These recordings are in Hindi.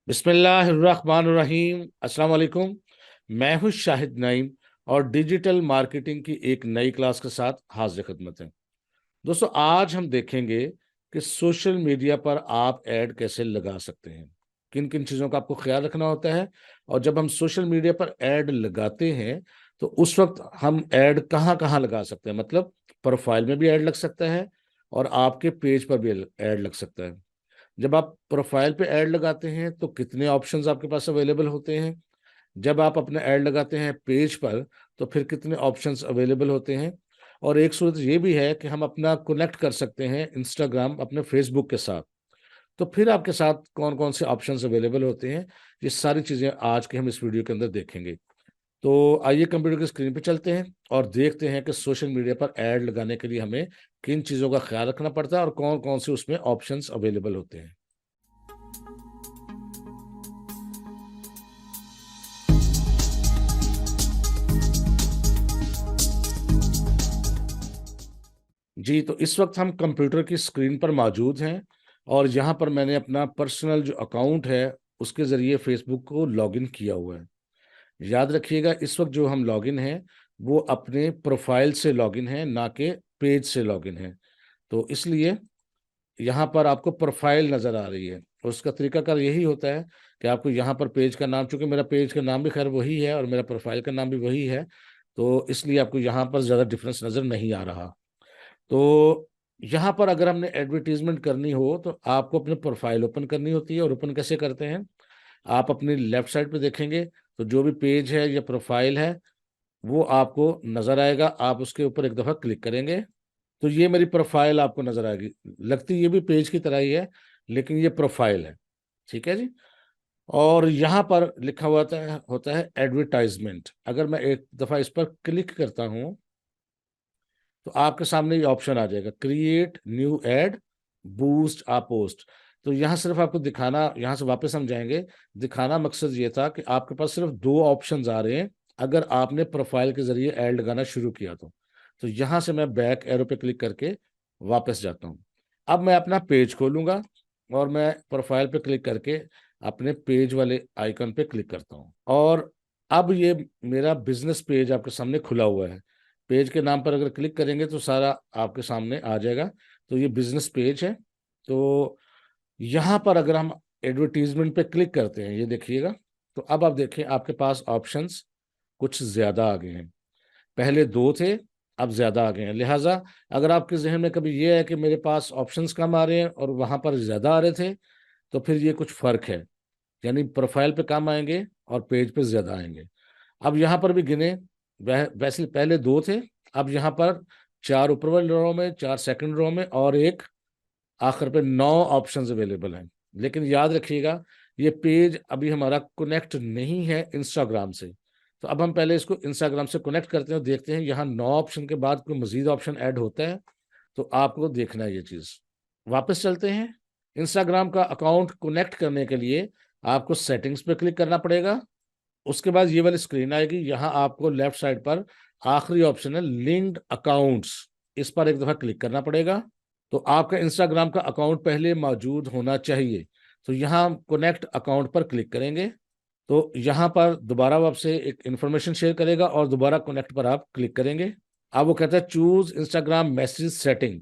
बिस्मिल्लाहिर्रहमानिर्रहीम। अस्सलाम वालेकुम। मैं हूं शाहिद नईम और डिजिटल मार्केटिंग की एक नई क्लास के साथ हाजिर खिदमत है। दोस्तों, आज हम देखेंगे कि सोशल मीडिया पर आप ऐड कैसे लगा सकते हैं, किन किन चीज़ों का आपको ख्याल रखना होता है। और जब हम सोशल मीडिया पर ऐड लगाते हैं तो उस वक्त हम ऐड कहाँ कहाँ लगा सकते हैं, मतलब प्रोफाइल में भी ऐड लग सकता है और आपके पेज पर भी ऐड लग सकता है। जब आप प्रोफाइल पे ऐड लगाते हैं तो कितने ऑप्शंस आपके पास अवेलेबल होते हैं। जब आप अपना ऐड लगाते हैं पेज पर तो फिर कितने ऑप्शंस अवेलेबल होते हैं। और एक सूरत ये भी है कि हम अपना कनेक्ट कर सकते हैं इंस्टाग्राम अपने फेसबुक के साथ, तो फिर आपके साथ कौन कौन से ऑप्शंस अवेलेबल होते हैं। ये सारी चीज़ें आज के हम इस वीडियो के अंदर देखेंगे। तो आइए कंप्यूटर की स्क्रीन पे चलते हैं और देखते हैं कि सोशल मीडिया पर ऐड लगाने के लिए हमें किन चीज़ों का ख्याल रखना पड़ता है और कौन कौन से उसमें ऑप्शंस अवेलेबल होते हैं। जी, तो इस वक्त हम कंप्यूटर की स्क्रीन पर मौजूद हैं और यहाँ पर मैंने अपना पर्सनल जो अकाउंट है उसके ज़रिए फेसबुक को लॉगिन किया हुआ है। याद रखिएगा, इस वक्त जो हम लॉगिन हैं वो अपने प्रोफाइल से लॉगिन है, ना कि पेज से लॉगिन है। तो इसलिए यहाँ पर आपको प्रोफाइल नज़र आ रही है। और उसका तरीकाकार यही होता है कि आपको यहाँ पर पेज का नाम, चूंकि मेरा पेज का नाम भी खैर वही है और मेरा प्रोफाइल का नाम भी वही है, तो इसलिए आपको यहाँ पर ज़्यादा डिफरेंस नज़र नहीं आ रहा। तो यहाँ पर अगर हमने एडवर्टीजमेंट करनी हो तो आपको अपनी प्रोफाइल ओपन करनी होती है। और ओपन कैसे करते हैं, आप अपनी लेफ्ट साइड पे देखेंगे तो जो भी पेज है या प्रोफाइल है वो आपको नजर आएगा। आप उसके ऊपर एक दफा क्लिक करेंगे तो ये मेरी प्रोफाइल आपको नजर आएगी। लगती ये भी पेज की तरह ही है लेकिन ये प्रोफाइल है। ठीक है जी। और यहाँ पर लिखा हुआ होता है एडवर्टाइजमेंट। अगर मैं एक दफा इस पर क्लिक करता हूँ तो आपके सामने ये ऑप्शन आ जाएगा, क्रिएट न्यू एड, बूस्ट आ पोस्ट। तो यहाँ सिर्फ आपको दिखाना, यहाँ से वापस हम जाएंगे, दिखाना मकसद ये था कि आपके पास सिर्फ दो ऑप्शंस आ रहे हैं अगर आपने प्रोफाइल के जरिए ऐड लगाना शुरू किया तो यहाँ से मैं बैक एरो पे क्लिक करके वापस जाता हूँ। अब मैं अपना पेज खोलूंगा और मैं प्रोफाइल पे क्लिक करके अपने पेज वाले आइकन पे क्लिक करता हूँ और अब ये मेरा बिजनेस पेज आपके सामने खुला हुआ है। पेज के नाम पर अगर क्लिक करेंगे तो सारा आपके सामने आ जाएगा। तो ये बिजनेस पेज है। तो यहाँ पर अगर हम एडवर्टीजमेंट पे क्लिक करते हैं, ये देखिएगा, तो अब आप देखें आपके पास ऑप्शंस कुछ ज्यादा आ गए हैं। पहले दो थे, अब ज्यादा आ गए हैं। लिहाजा अगर आपके जहन में कभी ये है कि मेरे पास ऑप्शंस कम आ रहे हैं और वहां पर ज्यादा आ रहे थे, तो फिर ये कुछ फर्क है। यानी प्रोफाइल पे कम आएंगे और पेज पे ज्यादा आएंगे। अब यहाँ पर भी गिने, वैसे पहले दो थे, अब यहाँ पर चार ऊपर वाले रो में, चार सेकंड रो में और एक आखिर पे 9 ऑप्शंस अवेलेबल हैं। लेकिन याद रखिएगा, ये पेज अभी हमारा कनेक्ट नहीं है इंस्टाग्राम से। तो अब हम पहले इसको इंस्टाग्राम से कनेक्ट करते हैं और देखते हैं यहाँ 9 ऑप्शन के बाद कोई मजीद ऑप्शन ऐड होता है। तो आपको देखना है ये चीज़। वापस चलते हैं। इंस्टाग्राम का अकाउंट कनेक्ट करने के लिए आपको सेटिंग्स पे क्लिक करना पड़ेगा। उसके बाद ये वाली स्क्रीन आएगी, यहाँ आपको लेफ्ट साइड पर आखिरी ऑप्शन है लिंक्ड अकाउंट्स, इस पर एक दफा क्लिक करना पड़ेगा। तो आपका इंस्टाग्राम का अकाउंट पहले मौजूद होना चाहिए। तो यहाँ कनेक्ट अकाउंट पर क्लिक करेंगे तो यहाँ पर दोबारा वो आपसे एक इंफॉर्मेशन शेयर करेगा और दोबारा कनेक्ट पर आप क्लिक करेंगे। अब वो कहता है choose Instagram message setting,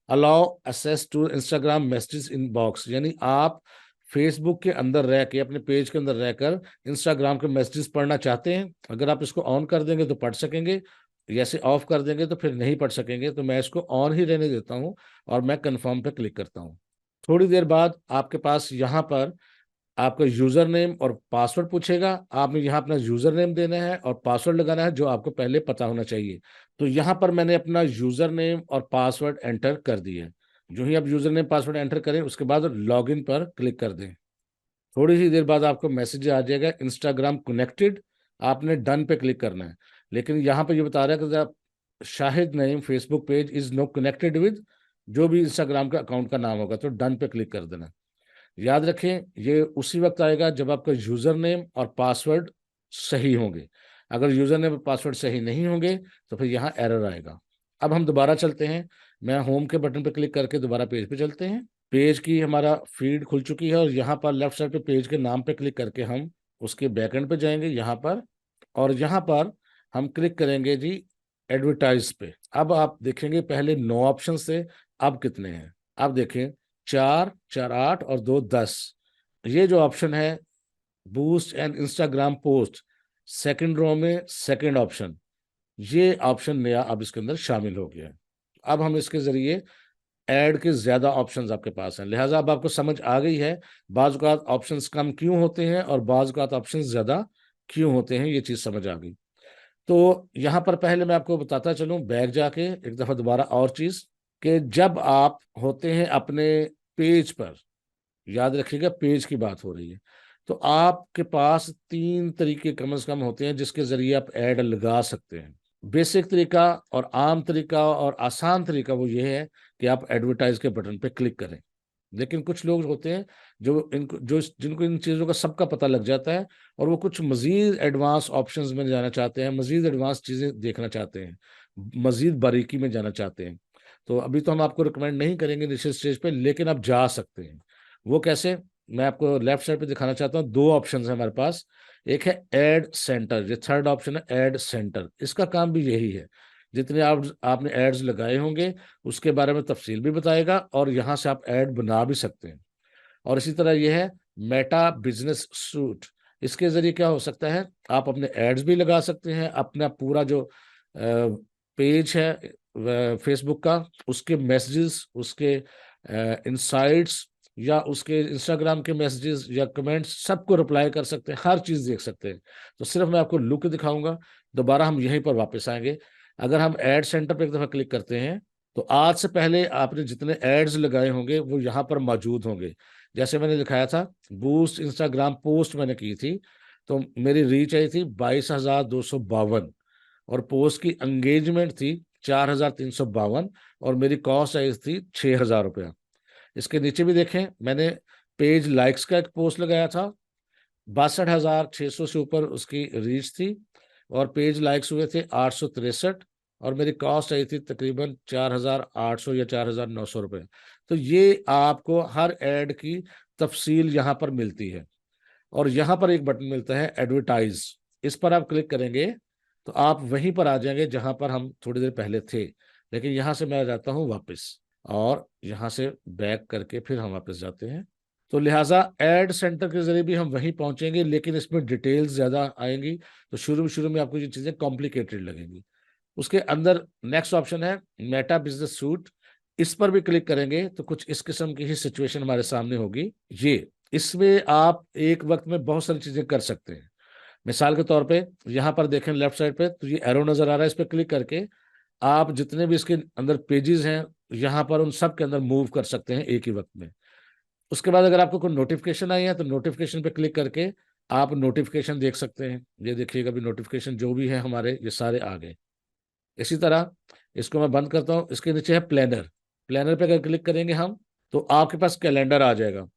allow access to Instagram message inbox. यानी आप फेसबुक के अंदर रह के, अपने पेज के अंदर रहकर इंस्टाग्राम के मैसेजेस पढ़ना चाहते हैं। अगर आप इसको ऑन कर देंगे तो पढ़ सकेंगे, जैसे ऑफ कर देंगे तो फिर नहीं पढ़ सकेंगे। तो मैं इसको ऑन ही रहने देता हूँ और मैं कंफर्म पे क्लिक करता हूँ। थोड़ी देर बाद आपके पास यहाँ पर आपका यूजर नेम और पासवर्ड पूछेगा। आपने यहाँ अपना यूजर नेम देना है और पासवर्ड लगाना है जो आपको पहले पता होना चाहिए। तो यहाँ पर मैंने अपना यूजर नेम और पासवर्ड एंटर कर दिया है। जो ही आप यूजर नेम पासवर्ड एंटर करें उसके बाद लॉगिन पर क्लिक कर दें। थोड़ी ही देर बाद आपको मैसेज आ जाएगा इंस्टाग्राम कनेक्टेड। आपने डन पे क्लिक करना है। लेकिन यहाँ पे ये बता रहा है कि आप Shahid Naeem Facebook page is no connected with, जो भी इंस्टाग्राम का अकाउंट का नाम होगा, तो डन पे क्लिक कर देना। याद रखें, ये उसी वक्त आएगा जब आपका यूजर नेम और पासवर्ड सही होंगे। अगर यूजर नेम और पासवर्ड सही नहीं होंगे तो फिर यहाँ एरर आएगा। अब हम दोबारा चलते हैं। मैं होम के बटन पर क्लिक करके दोबारा पेज पे चलते हैं। पेज की हमारा फीड खुल चुकी है और यहाँ पर लेफ्ट साइड पे पेज के नाम पे क्लिक करके हम उसके बैकएंड पे जाएंगे यहाँ पर, और यहाँ पर हम क्लिक करेंगे जी एडवर्टाइज पे। अब आप देखेंगे पहले 9 ऑप्शन थे, अब कितने हैं? अब देखें, 4, 4, 8 और 2, 10। ये जो ऑप्शन है boost and Instagram post, second row में सेकंड ऑप्शन, ये ऑप्शन नया अब इसके अंदर शामिल हो गया है। अब हम इसके जरिए ऐड के ज्यादा ऑप्शंस आपके पास हैं, लिहाजा अब आपको समझ आ गई है बाज़ औक़ात ऑप्शंस कम क्यों होते हैं और बाज़ औक़ात ऑप्शंस ज्यादा क्यों होते हैं, ये चीज समझ आ गई। तो यहाँ पर पहले मैं आपको बताता चलूं बैक जाके एक दफा दोबारा और चीज, कि जब आप होते हैं अपने पेज पर, याद रखिएगा पेज की बात हो रही है, तो आपके पास 3 तरीके कम से कम होते हैं जिसके जरिए आप ऐड लगा सकते हैं। बेसिक तरीका और आम तरीका और आसान तरीका वो ये है कि आप एडवर्टाइज के बटन पे क्लिक करें। लेकिन कुछ लोग होते हैं जिनको इन चीज़ों का सबका पता लग जाता है और वो कुछ मजीद एडवांस ऑप्शंस में जाना चाहते हैं, मजीद एडवांस चीज़ें देखना चाहते हैं, मजीद बारीकी में जाना चाहते हैं। तो अभी तो हम आपको रिकमेंड नहीं करेंगे इनिशियल स्टेज पे, लेकिन आप जा सकते हैं। वो कैसे, मैं आपको लेफ्ट साइड पे दिखाना चाहता हूँ। 2 ऑप्शन है हमारे पास। एक है एड सेंटर, ये थर्ड ऑप्शन है एड सेंटर। इसका काम भी यही है, जितने आपने एड्स लगाए होंगे उसके बारे में तफसील भी बताएगा और यहाँ से आप ऐड बना भी सकते हैं। और इसी तरह यह है मेटा बिजनेस सूट, इसके जरिए क्या हो सकता है, आप अपने एड्स भी लगा सकते हैं, अपना पूरा जो पेज है फेसबुक का, उसके मैसेजेस, उसके इनसाइट्स या उसके इंस्टाग्राम के मैसेजेस या कमेंट्स सबको रिप्लाई कर सकते हैं, हर चीज देख सकते हैं। तो सिर्फ मैं आपको लुक दिखाऊंगा, दोबारा हम यहीं पर वापस आएंगे। अगर हम एड सेंटर पर एक दफा क्लिक करते हैं तो आज से पहले आपने जितने एड्स लगाए होंगे वो यहाँ पर मौजूद होंगे। जैसे मैंने दिखाया था बूस्ट इंस्टाग्राम पोस्ट मैंने की थी, तो मेरी रीच आई थी 22,252 और पोस्ट की एंगेजमेंट थी 4,352 और मेरी कॉस्ट आई थी 6,000 रुपया। इसके नीचे भी देखें, मैंने पेज लाइक्स का एक पोस्ट लगाया था, 62,600 से ऊपर उसकी रीच थी और पेज लाइक्स हुए थे 863 और मेरी कॉस्ट आई थी तकरीबन 4,800 या 4,900 रुपये। तो ये आपको हर ऐड की तफसील यहाँ पर मिलती है। और यहाँ पर एक बटन मिलता है एडवर्टाइज, इस पर आप क्लिक करेंगे तो आप वहीं पर आ जाएंगे जहां पर हम थोड़ी देर पहले थे। लेकिन यहाँ से मैं जाता हूँ वापस और यहाँ से बैक करके फिर हम वापस जाते हैं। तो लिहाजा एड सेंटर के जरिए भी हम वहीं पहुंचेंगे, लेकिन इसमें डिटेल्स ज्यादा आएंगी, तो शुरू में आपको ये चीजें कॉम्प्लिकेटेड लगेंगी। उसके अंदर नेक्स्ट ऑप्शन है मेटा बिजनेस सूट, इस पर भी क्लिक करेंगे तो कुछ इस किस्म की ही सिचुएशन हमारे सामने होगी। ये इसमें आप एक वक्त में बहुत सारी चीजें कर सकते हैं। मिसाल के तौर पे यहाँ पर देखें लेफ्ट साइड पे तो ये एरो नजर आ रहा है, इस पर क्लिक करके आप जितने भी इसके अंदर पेजेस हैं यहाँ पर उन सब के अंदर मूव कर सकते हैं एक ही वक्त में। उसके बाद अगर आपको कोई नोटिफिकेशन आई है तो नोटिफिकेशन पे क्लिक करके आप नोटिफिकेशन देख सकते हैं। ये देखिएगा भी नोटिफिकेशन जो भी है हमारे ये सारे आ गए। इसी तरह इसको मैं बंद करता हूँ, इसके नीचे है प्लानर। प्लानर पे अगर क्लिक करेंगे हम तो आपके पास कैलेंडर आ जाएगा।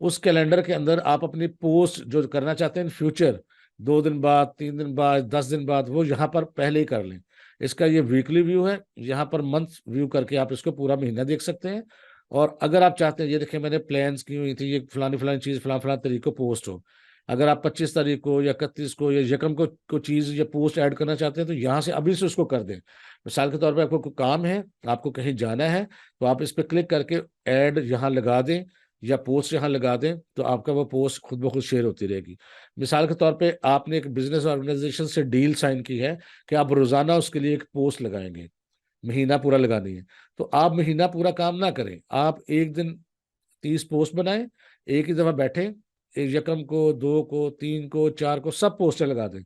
उस कैलेंडर के अंदर आप अपनी पोस्ट जो करना चाहते हैं इन फ्यूचर, 2 दिन बाद, 3 दिन बाद, 10 दिन बाद, वो यहाँ पर पहले ही कर लें। इसका ये वीकली व्यू है, यहाँ पर मंथ व्यू करके आप इसको पूरा महीना देख सकते हैं। और अगर आप चाहते हैं, ये देखिए मैंने प्लान्स की हुई थी, ये फलानी फलानी चीज फलां फलां तरीक को पोस्ट हो। अगर आप 25 तारीख को या 31 को या यकम को चीज या पोस्ट ऐड करना चाहते हैं तो यहाँ से अभी से उसको कर दें। मिसाल के तौर पर आपको कोई काम है, आपको कहीं जाना है, तो आप इस पर क्लिक करके ऐड यहाँ लगा दें या पोस्ट यहाँ लगा दें, तो आपका वो पोस्ट खुद ब खुद शेयर होती रहेगी। मिसाल के तौर पे आपने एक बिजनेस ऑर्गेनाइजेशन से डील साइन की है कि आप रोजाना उसके लिए एक पोस्ट लगाएंगे, महीना पूरा लगानी है। तो आप महीना पूरा काम ना करें, आप एक दिन 30 पोस्ट बनाएं, एक ही दफा बैठे, एक यकम को, 2 को, 3 को, 4 को सब पोस्टें लगा दें।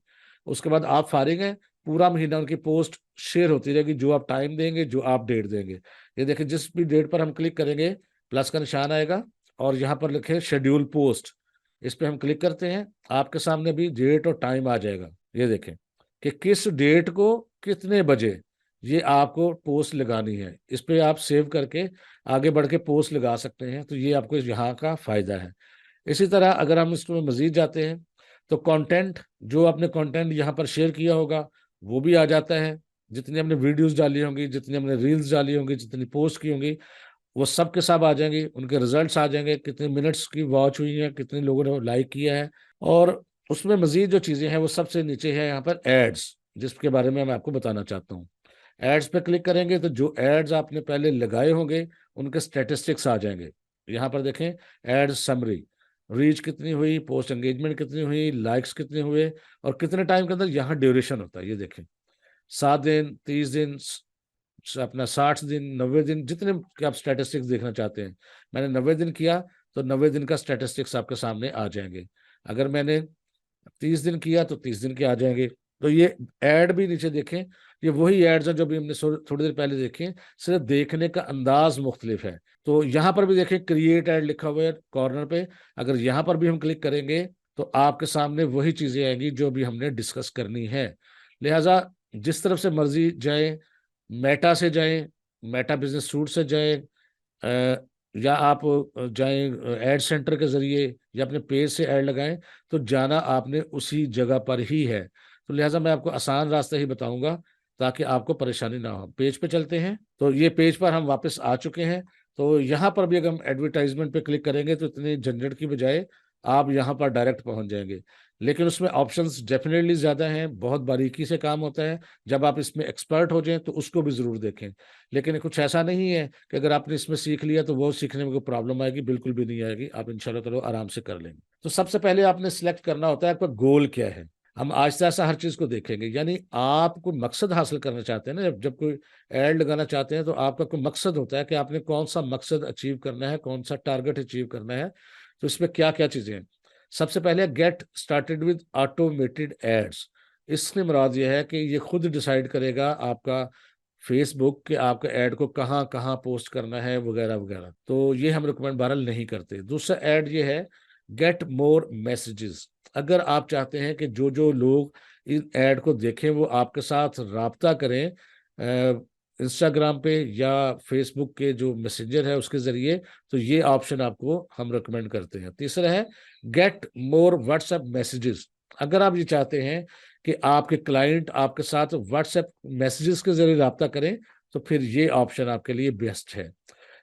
उसके बाद आप फारिग हैं, पूरा महीना उनकी पोस्ट शेयर होती रहेगी, जो आप टाइम देंगे, जो आप डेट देंगे। ये देखिए जिस भी डेट पर हम क्लिक करेंगे प्लस का निशान आएगा और यहाँ पर लिखे शेड्यूल पोस्ट, इस पे हम क्लिक करते हैं, आपके सामने भी डेट और टाइम आ जाएगा। ये देखें कि किस डेट को कितने बजे ये आपको पोस्ट लगानी है। इस पे आप सेव करके आगे बढ़ के पोस्ट लगा सकते हैं। तो ये आपको यहाँ का फायदा है। इसी तरह अगर हम इसमें मजीद जाते हैं तो कंटेंट, जो आपने कंटेंट यहाँ पर शेयर किया होगा वो भी आ जाता है। जितनी हमने वीडियोस डाली होंगी, जितनी हमने रील्स डाली होंगी, जितनी पोस्ट की होंगी, वो सब के सब आ जाएंगे, उनके रिजल्ट्स आ जाएंगे, कितने मिनट्स की वॉच हुई है, कितने लोगों ने लाइक किया है। और उसमें मजीद जो चीज़ें हैं वो सबसे नीचे है यहाँ पर एड्स, जिसके बारे में मैं आपको बताना चाहता हूँ। एड्स पे क्लिक करेंगे तो जो एड्स आपने पहले लगाए होंगे उनके स्टेटिस्टिक्स आ जाएंगे। यहाँ पर देखें, एड्स समरी, रीच कितनी हुई, पोस्ट एंगेजमेंट कितनी हुई, लाइक्स कितने हुए, और कितने टाइम के अंदर यहाँ ड्यूरेशन होता है। ये देखें, 7 दिन, 30 दिन, अपना 60 दिन, 90 दिन, जितने के आप स्टैटिस्टिक्स देखना चाहते हैं। मैंने 90 दिन किया तो 90 दिन का स्टैटिस्टिक्स आपके सामने आ जाएंगे। अगर मैंने 30 दिन किया तो 30 दिन के आ जाएंगे। तो ये एड भी नीचे देखें, ये वही एड्स हैं जो भी हमने थोड़ी देर पहले देखे, सिर्फ देखने का अंदाज मुख्तलिफ है। तो यहाँ पर भी देखें, क्रिएट एड लिखा हुआ है कॉर्नर पे। अगर यहाँ पर भी हम क्लिक करेंगे तो आपके सामने वही चीजें आएंगी जो भी हमने डिस्कस करनी है। लिहाजा जिस तरफ से मर्जी जाए, मेटा से जाएं, मेटा बिजनेस सूट से जाएं, या आप जाएं एड सेंटर के जरिए, या अपने पेज से ऐड लगाएं, तो जाना आपने उसी जगह पर ही है। तो लिहाजा मैं आपको आसान रास्ता ही बताऊंगा ताकि आपको परेशानी ना हो। पेज पे चलते हैं, तो ये पेज पर हम वापस आ चुके हैं। तो यहाँ पर भी अगर हम एडवर्टाइजमेंट पे क्लिक करेंगे तो इतने झंझट की बजाय आप यहाँ पर डायरेक्ट पहुंच जाएंगे। लेकिन उसमें ऑप्शंस डेफिनेटली ज़्यादा हैं, बहुत बारीकी से काम होता है। जब आप इसमें एक्सपर्ट हो जाएं तो उसको भी ज़रूर देखें। लेकिन कुछ ऐसा नहीं है कि अगर आपने इसमें सीख लिया तो वो सीखने में कोई प्रॉब्लम आएगी, बिल्कुल भी नहीं आएगी। आप इंशाल्लाह ताला आराम से कर लेंगे। तो सबसे पहले आपने सिलेक्ट करना होता है आपका गोल क्या है। हम आहिस्ता आहिस्ता हर चीज़ को देखेंगे। यानी आप कोई मकसद हासिल करना चाहते हैं ना, जब कोई एड लगाना चाहते हैं तो आपका कोई मकसद होता है कि आपने कौन सा मकसद अचीव करना है, कौन सा टारगेट अचीव करना है। तो इसमें क्या क्या चीज़ें हैं। सबसे पहले get started with automated ads. इसमें मुराद ये है कि ये खुद डिसाइड करेगा आपका फेसबुक कि आपका ऐड को कहाँ कहाँ पोस्ट करना है, वगैरह वगैरह। तो ये हम रिकमेंड बहरहाल नहीं करते। दूसरा ऐड ये है, गेट मोर मैसेजेस। अगर आप चाहते हैं कि जो जो लोग इस ऐड को देखें वो आपके साथ राब्ता करें इंस्टाग्राम पे या फेसबुक के जो मैसेंजर है उसके जरिए, तो ये ऑप्शन आपको हम रिकमेंड करते हैं। तीसरा है गेट मोर व्हाट्सएप मैसेजेस। अगर आप ये चाहते हैं कि आपके क्लाइंट आपके साथ व्हाट्सएप मैसेजेस के जरिए रब्ता करें, तो फिर ये ऑप्शन आपके लिए बेस्ट है।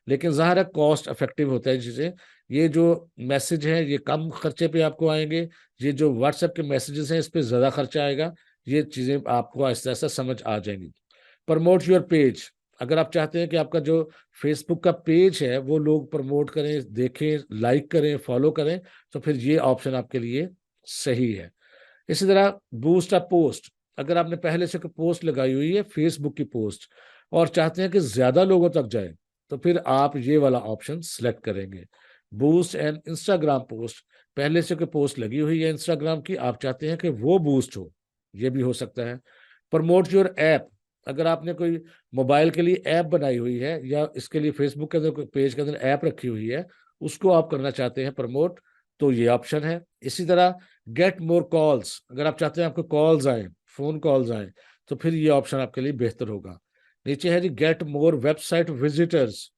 लेकिन ज़ाहिर है कॉस्ट इफेक्टिव होता है चीज़ें। ये जो मैसेज है ये कम खर्चे पे आपको आएंगे, ये जो व्हाट्सएप के मैसेजेस हैं इस पे ज़्यादा खर्चा आएगा। ये चीज़ें आपको आहिस्ता आहिस्ता समझ आ जाएंगी। Promote your page. अगर आप चाहते हैं कि आपका जो फेसबुक का पेज है वो लोग प्रमोट करें, देखें, लाइक करें, फॉलो करें, तो फिर ये ऑप्शन आपके लिए सही है। इसी तरह बूस्ट अ पोस्ट। अगर आपने पहले से कोई पोस्ट लगाई हुई है फेसबुक की पोस्ट और चाहते हैं कि ज्यादा लोगों तक जाए, तो फिर आप ये वाला ऑप्शन सेलेक्ट करेंगे। Boost and Instagram post. पहले से कोई पोस्ट लगी हुई है इंस्टाग्राम की, आप चाहते हैं कि वो बूस्ट हो, ये भी हो सकता है। Promote your app. अगर आपने कोई मोबाइल के लिए ऐप बनाई हुई है या इसके लिए फेसबुक के अंदर कोई पेज के अंदर ऐप रखी हुई है, उसको आप करना चाहते हैं प्रमोट, तो ये ऑप्शन है। इसी तरह गेट मोर कॉल्स। अगर आप चाहते हैं आपको कॉल्स आए, फोन कॉल्स आए, तो फिर ये ऑप्शन आपके लिए बेहतर होगा। नीचे है जी गेट मोर वेबसाइट विजिटर्स।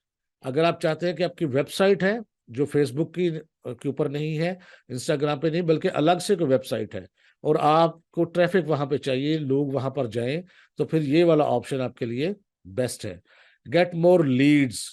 अगर आप चाहते हैं कि आपकी वेबसाइट है जो फेसबुक की के ऊपर नहीं है, इंस्टाग्राम पे नहीं, बल्कि अलग से कोई वेबसाइट है और आपको ट्रैफिक वहां पे चाहिए, लोग वहां पर जाएं, तो फिर ये वाला ऑप्शन आपके लिए बेस्ट है। Get more Leeds.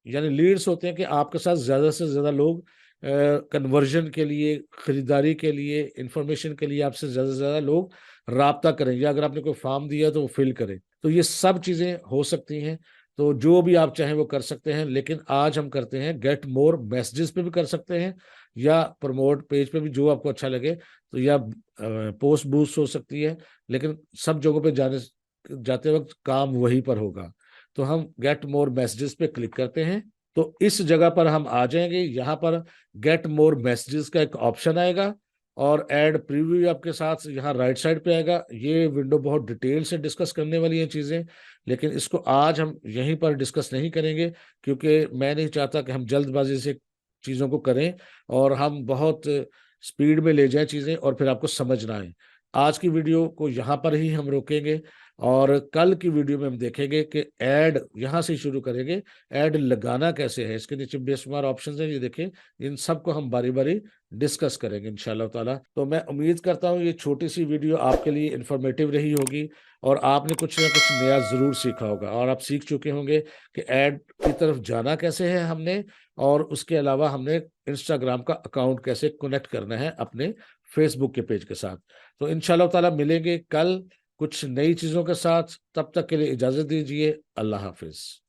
यानी लीड्स होते हैं कि आपके साथ ज्यादा से ज्यादा लोग कन्वर्जन के लिए, खरीदारी के लिए, इंफॉर्मेशन के लिए आपसे ज्यादा से ज्यादा लोग राब्ता करें, या अगर आपने कोई फॉर्म दिया तो वो फिल करें। तो ये सब चीजें हो सकती हैं। तो जो भी आप चाहें वो कर सकते हैं। लेकिन आज हम करते हैं गेट मोर मैसेजेस पे भी कर सकते हैं, या प्रमोट पेज पे भी, जो आपको अच्छा लगे। तो या पोस्ट बूस्ट हो सकती है, लेकिन सब जगहों पे जाते वक्त काम वहीं पर होगा। तो हम गेट मोर मैसेजेस पे क्लिक करते हैं, तो इस जगह पर हम आ जाएंगे। यहाँ पर गेट मोर मैसेजेस का एक ऑप्शन आएगा और ऐड प्रीव्यू आपके साथ यहाँ राइट साइड पे आएगा। ये विंडो बहुत डिटेल से डिस्कस करने वाली है चीज़ें, लेकिन इसको आज हम यहीं पर डिस्कस नहीं करेंगे, क्योंकि मैं नहीं चाहता कि हम जल्दबाजी से चीज़ों को करें और हम बहुत स्पीड में ले जाएं चीज़ें और फिर आपको समझ ना आए। आज की वीडियो को यहाँ पर ही हम रोकेंगे और कल की वीडियो में हम देखेंगे कि ऐड यहाँ से शुरू करेंगे, ऐड लगाना कैसे है। इसके नीचे बेशुमार ऑप्शंस हैं, ये देखें, इन सबको हम बारी बारी डिस्कस करेंगे इंशाल्लाह ताला। तो मैं उम्मीद करता हूँ ये छोटी सी वीडियो आपके लिए इंफॉर्मेटिव रही होगी और आपने कुछ ना कुछ नया ज़रूर सीखा होगा, और आप सीख चुके होंगे कि ऐड की तरफ जाना कैसे है हमने, और उसके अलावा हमने इंस्टाग्राम का अकाउंट कैसे कनेक्ट करना है अपने फेसबुक के पेज के साथ। तो इंशाल्लाह ताला मिलेंगे कल कुछ नई चीज़ों के साथ। तब तक के लिए इजाज़त दीजिए। अल्लाह हाफिज़।